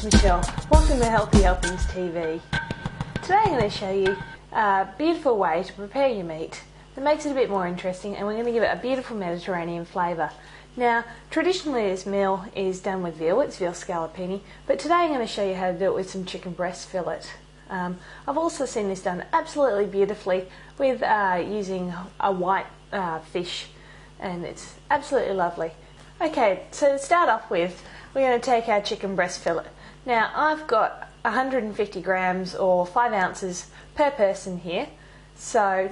name's Michelle. Welcome to Healthy Helpings TV. Today I'm going to show you a beautiful way to prepare your meat that makes it a bit more interesting, and we're going to give it a beautiful Mediterranean flavour. Now, traditionally this meal is done with veal, it's veal scallopini, but today I'm going to show you how to do it with some chicken breast fillet. I've also seen this done absolutely beautifully with using a white fish, and it's absolutely lovely. Okay, so to start off with, we're going to take our chicken breast fillet. Now, I've got 150 grams or 5 ounces per person here, so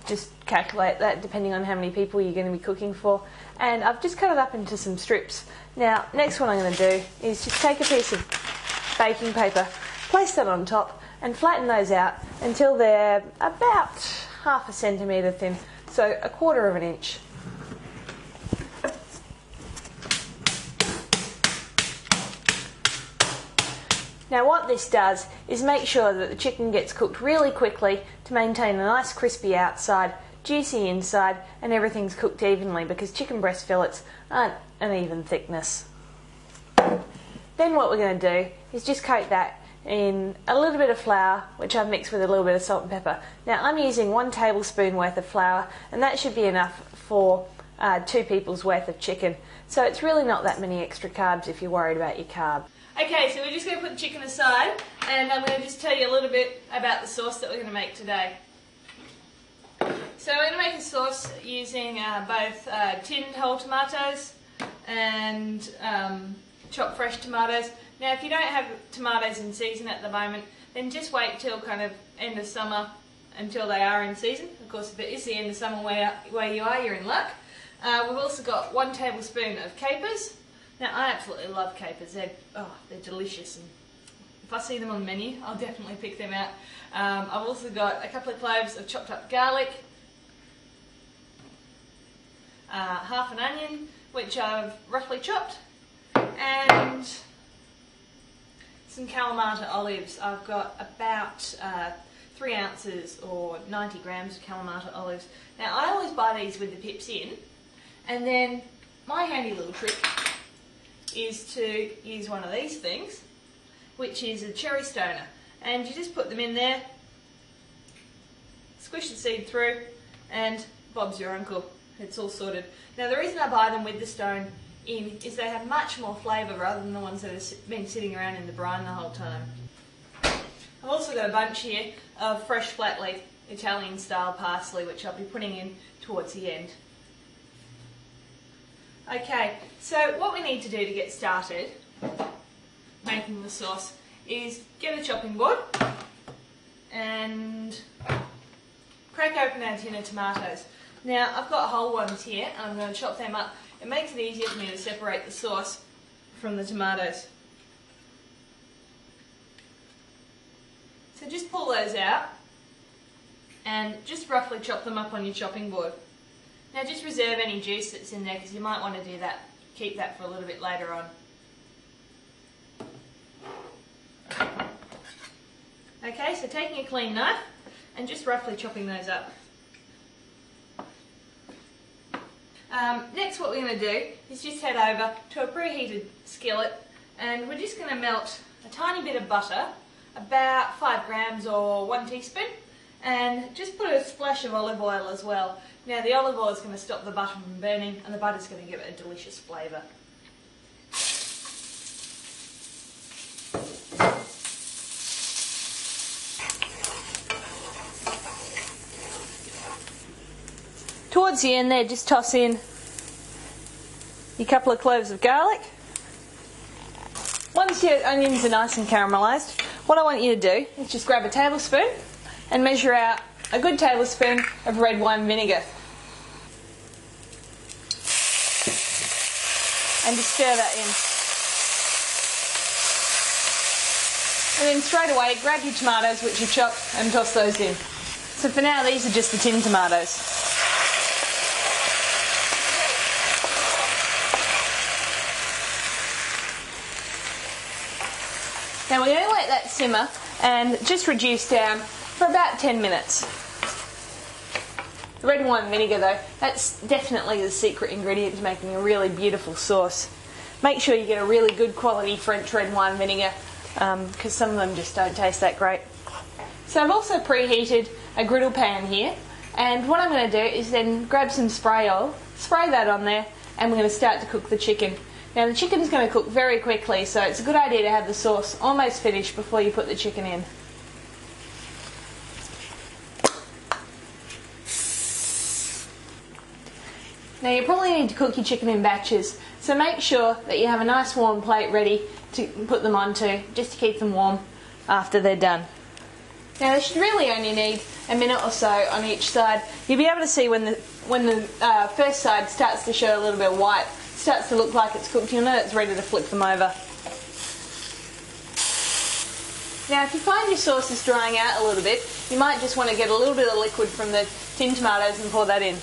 just calculate that depending on how many people you're going to be cooking for. And I've just cut it up into some strips. Now, next what I'm going to do is just take a piece of baking paper, place that on top, and flatten those out until they're about half a centimetre thin, so 1/4 inch. Now what this does is make sure that the chicken gets cooked really quickly to maintain a nice crispy outside, juicy inside, and everything's cooked evenly, because chicken breast fillets aren't an even thickness. Then what we're going to do is just coat that in a little bit of flour, which I've mixed with a little bit of salt and pepper. Now I'm using 1 tablespoon worth of flour, and that should be enough for 2 people's worth of chicken. So it's really not that many extra carbs if you're worried about your carb. Okay, so we're just going to put the chicken aside, and I'm going to just tell you a little bit about the sauce that we're going to make today. So we're going to make a sauce using both tinned whole tomatoes and chopped fresh tomatoes. Now if you don't have tomatoes in season at the moment, then just wait till kind of end of summer until they are in season. Of course, if it is the end of summer where you are, you're in luck. We've also got 1 tablespoon of capers. Now I absolutely love capers, they're delicious, and if I see them on the menu I'll definitely pick them out. I've also got a couple of cloves of chopped up garlic, half an onion which I've roughly chopped, and some Kalamata olives. I've got about 3 ounces or 90 grams of Kalamata olives. Now I always buy these with the pips in, and then my handy little trick is to use one of these things, which is a cherry stoner, and you just put them in there, squish the seed through, and Bob's your uncle. It's all sorted. Now the reason I buy them with the stone in is they have much more flavour rather than the ones that have been sitting around in the brine the whole time. I've also got a bunch here of fresh flat leaf Italian style parsley, which I'll be putting in towards the end. Okay, so what we need to do to get started making the sauce is get a chopping board and crack open our tin of tomatoes. Now I've got whole ones here, and I'm going to chop them up. It makes it easier for me to separate the sauce from the tomatoes. So just pull those out and just roughly chop them up on your chopping board. Now just reserve any juice that's in there, because you might want to do that, keep that for a little bit later on. Okay, so taking a clean knife and just roughly chopping those up. Next what we're going to do is just head over to a preheated skillet, and we're just going to melt a tiny bit of butter, about 5 grams or 1 teaspoon, and just put a splash of olive oil as well. Now the olive oil is going to stop the butter from burning, and the butter is going to give it a delicious flavour. Towards the end there, just toss in your couple of cloves of garlic. Once your onions are nice and caramelised, what I want you to do is just grab a tablespoon and measure out a good tablespoon of red wine vinegar. And just stir that in. And then straight away, grab your tomatoes which you've chopped and toss those in. So for now, these are just the tin tomatoes. Now we're going to let that simmer and just reduce down for about 10 minutes. The red wine vinegar though, that's definitely the secret ingredient to making a really beautiful sauce. Make sure you get a really good quality French red wine vinegar, because some of them just don't taste that great. So I've also preheated a griddle pan here, and what I'm going to do is then grab some spray oil, spray that on there, and we're going to start to cook the chicken. Now the chicken's going to cook very quickly, so it's a good idea to have the sauce almost finished before you put the chicken in. Now you probably need to cook your chicken in batches, so make sure that you have a nice warm plate ready to put them onto, just to keep them warm after they're done. Now they should really only need a minute or so on each side. You'll be able to see when the first side starts to show a little bit of white, starts to look like it's cooked, you'll know it's ready to flip them over. Now if you find your sauce is drying out a little bit, you might just want to get a little bit of liquid from the tinned tomatoes and pour that in.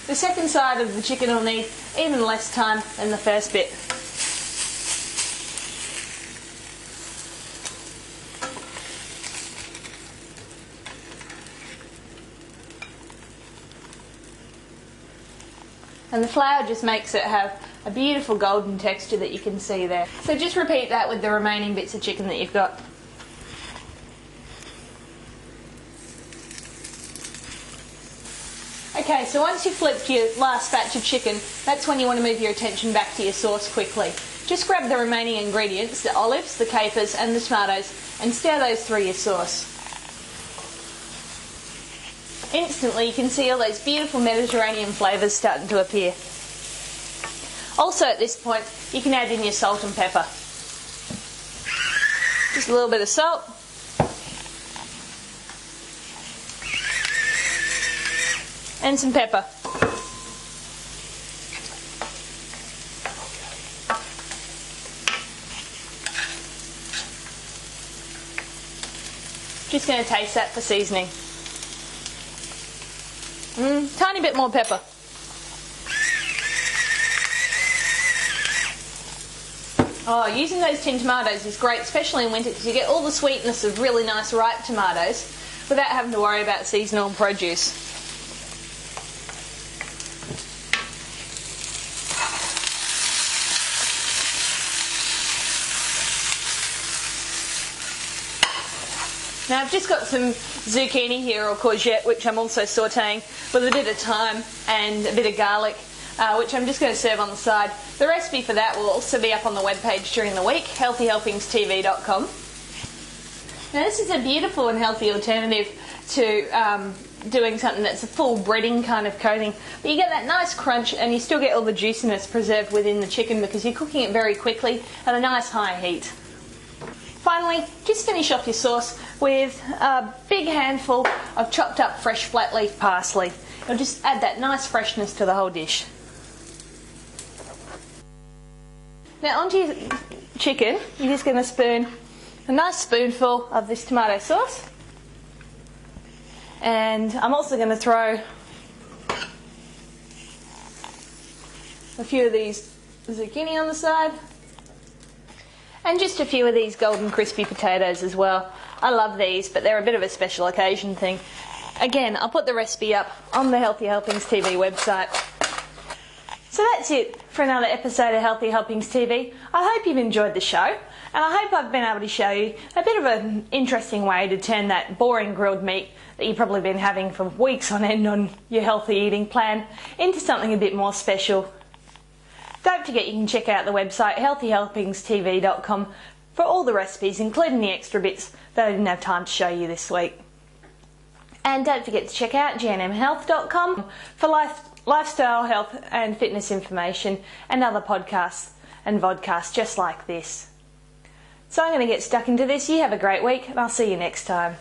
The second side of the chicken will need even less time than the first bit. And the flour just makes it have a beautiful golden texture that you can see there. So just repeat that with the remaining bits of chicken that you've got. Okay, so once you've flipped your last batch of chicken, that's when you want to move your attention back to your sauce quickly. Just grab the remaining ingredients, the olives, the capers and the tomatoes, and stir those through your sauce. Instantly you can see all those beautiful Mediterranean flavours starting to appear. Also at this point you can add in your salt and pepper. Just a little bit of salt. And some pepper. Just going to taste that for seasoning. Tiny bit more pepper. Oh, using those tinned tomatoes is great, especially in winter, because you get all the sweetness of really nice ripe tomatoes without having to worry about seasonal produce. Now I've just got some zucchini here, or courgette, which I'm also sautéing with a bit of thyme and a bit of garlic, which I'm just going to serve on the side. The recipe for that will also be up on the webpage during the week, healthyhelpingstv.com. Now this is a beautiful and healthy alternative to doing something that's a full breading kind of coating, but you get that nice crunch and you still get all the juiciness preserved within the chicken because you're cooking it very quickly at a nice high heat. Finally, just finish off your sauce with a big handful of chopped up fresh flat leaf parsley. It'll just add that nice freshness to the whole dish. Now onto your chicken, you're just going to spoon a nice spoonful of this tomato sauce. And I'm also going to throw a few of these zucchini on the side. And just a few of these golden crispy potatoes as well. I love these, but they're a bit of a special occasion thing. Again, I'll put the recipe up on the Healthy Helpings TV website. So that's it for another episode of Healthy Helpings TV. I hope you've enjoyed the show, and I hope I've been able to show you a bit of an interesting way to turn that boring grilled meat that you've probably been having for weeks on end on your healthy eating plan into something a bit more special. Don't forget you can check out the website healthyhelpingstv.com for all the recipes, including the extra bits that I didn't have time to show you this week. And don't forget to check out gnmhealth.com for lifestyle, health and fitness information and other podcasts and vodcasts just like this. So I'm going to get stuck into this. You have a great week and I'll see you next time.